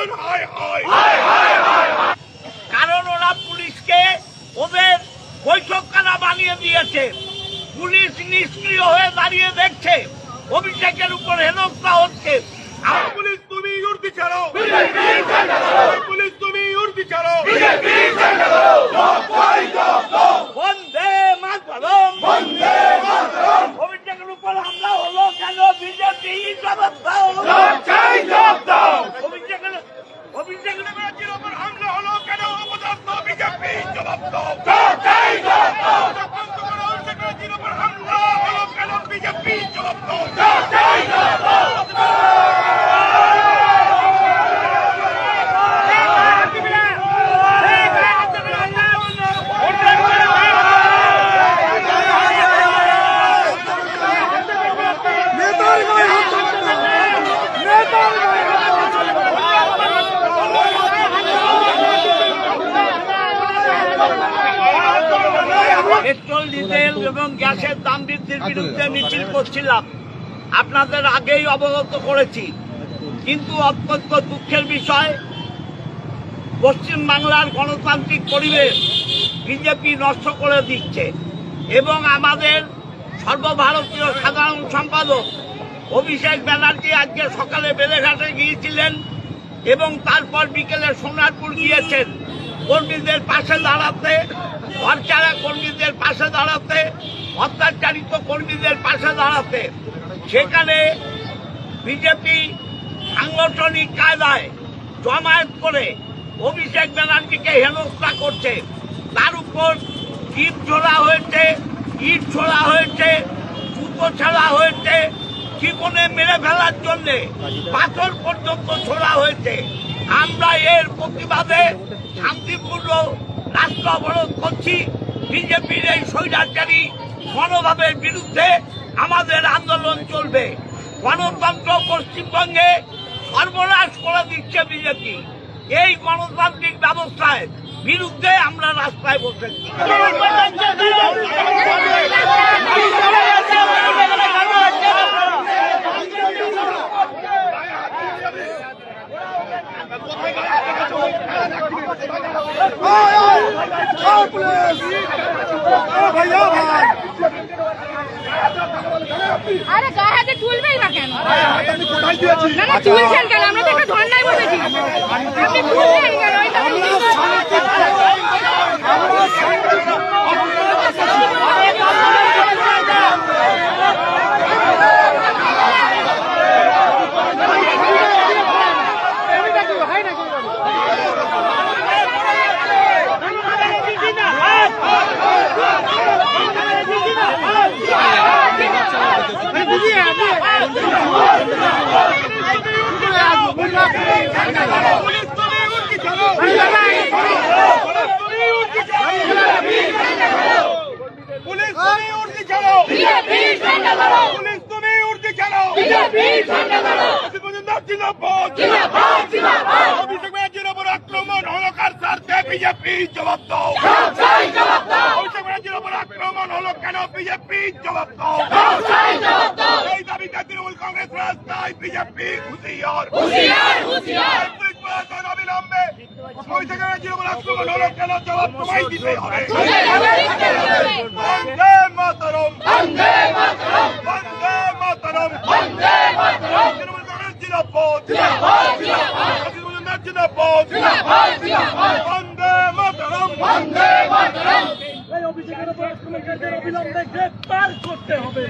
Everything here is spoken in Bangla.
বলুন হায় হায়। কারণ ওরা পুলিশকে ওদের বৈঠকখানা বানিয়ে দিয়েছে। পুলিশ নিষ্ক্রিয় হয়ে দাঁড়িয়ে দেখছে অভিষেকের উপর হেনস্থা হচ্ছে। পুলিশ তুমি উর্দি ছাড়ো, পুলিশ তুমি উর্দি ছাড়ো। বন্দে মাতরম, বন্দে মাতরম। অভিষেকের উপর হামলা হলো কেন? বিজেপি জবাব দাও, জবাব দাও। অভিষেকের ব্যানার্জির উপর হামলা হলো কেন? অপদার্থ বিজেপি জবাব দাও। ব্যানার্জির উপর হামলা হলো কেন? বিজেপি জবাব দাও। পেট্রোল, ডিজেল এবং গ্যাসের দাম বৃদ্ধির বিরুদ্ধে মিছিল করছিলাম, আপনাদের আগেই অবগত করেছি। কিন্তু অত্যন্ত দুঃখের বিষয়, পশ্চিমবাংলার গণতান্ত্রিক পরিবেশ বিজেপি নষ্ট করে দিচ্ছে এবং আমাদের সর্বভারতীয় সাধারণ সম্পাদক অভিষেক ব্যানার্জি আজকে সকালে বেলেঘাটে গিয়েছিলেন এবং তারপর বিকেলে সোনারপুর গিয়েছেন কর্মীদের পাশে দাঁড়াতে, ঘরছাড়া কর্মীদের পাশে দাঁড়াতে, অত্যাচারিত কর্মীদের পাশে দাঁড়াতে। সেখানে বিজেপি সাংগঠনিক কায়দায় জমায়েত করে অভিষেক ব্যানার্জিকে হেনস্থা করছে। তার উপর ইট ছোড়া হয়েছে, ইট ছোড়া হয়েছে, জুতো ছেঁড়া হয়েছে, জীবনে মেরে ফেলার জন্য পাথর পর্যন্ত ছোড়া হয়েছে। আমরা এর প্রতিবাদে শান্তিপূর্ণ রাস্তা অবরোধ করছি। বিজেপির এই স্বৈরাচারী মনোভাবের বিরুদ্ধে আমাদের আন্দোলন চলবে। গণতন্ত্র পশ্চিমবঙ্গে সর্বনাশ করে দিচ্ছে বিজেপি। এই গণতান্ত্রিক ব্যবস্থায় বিরুদ্ধে আমরা রাস্তায় বসেছি। আরে গায়ে হাতে তুলবেই না কেন? না না তুলছেন কেন? আমরা তো একটা ধর্নায় বসেছি, আপনি তুলবেন কেন? আক্রমণ হলো কার স্বার্থে? বিজেপি জবাব দাও। অভিষেক ব্যানার্জির উপর আক্রমণ হলো কেন? বিজেপি জবাব দাও। এই দাবিতে তৃণমূল কংগ্রেস রাস্তায়, বিজেপি হুঁশিয়ার। পুলিশ প্রশাসন অবিলম্বে অভিষেক ব্যানার্জির উপর আক্রমণ হলো কেন? জবাব তোমায় দিতে হবে। বন্দে মাতরম, বন্দে মাতরম, বন্দে মাতরম, বন্দে মাতরম। তৃণমূল কংগ্রেস জিন্দাবাদ, জিন্দাবাদ, জিন্দাবাদ। জিন্দাবাদ, জিন্দাবাদ, জিন্দাবাদ। বন্দে মাতরম, বন্দে মাতরম। এই অভিষেকের উপর আক্রমণকারীদের অবিলম্বে গ্রেফতার করতে হবে।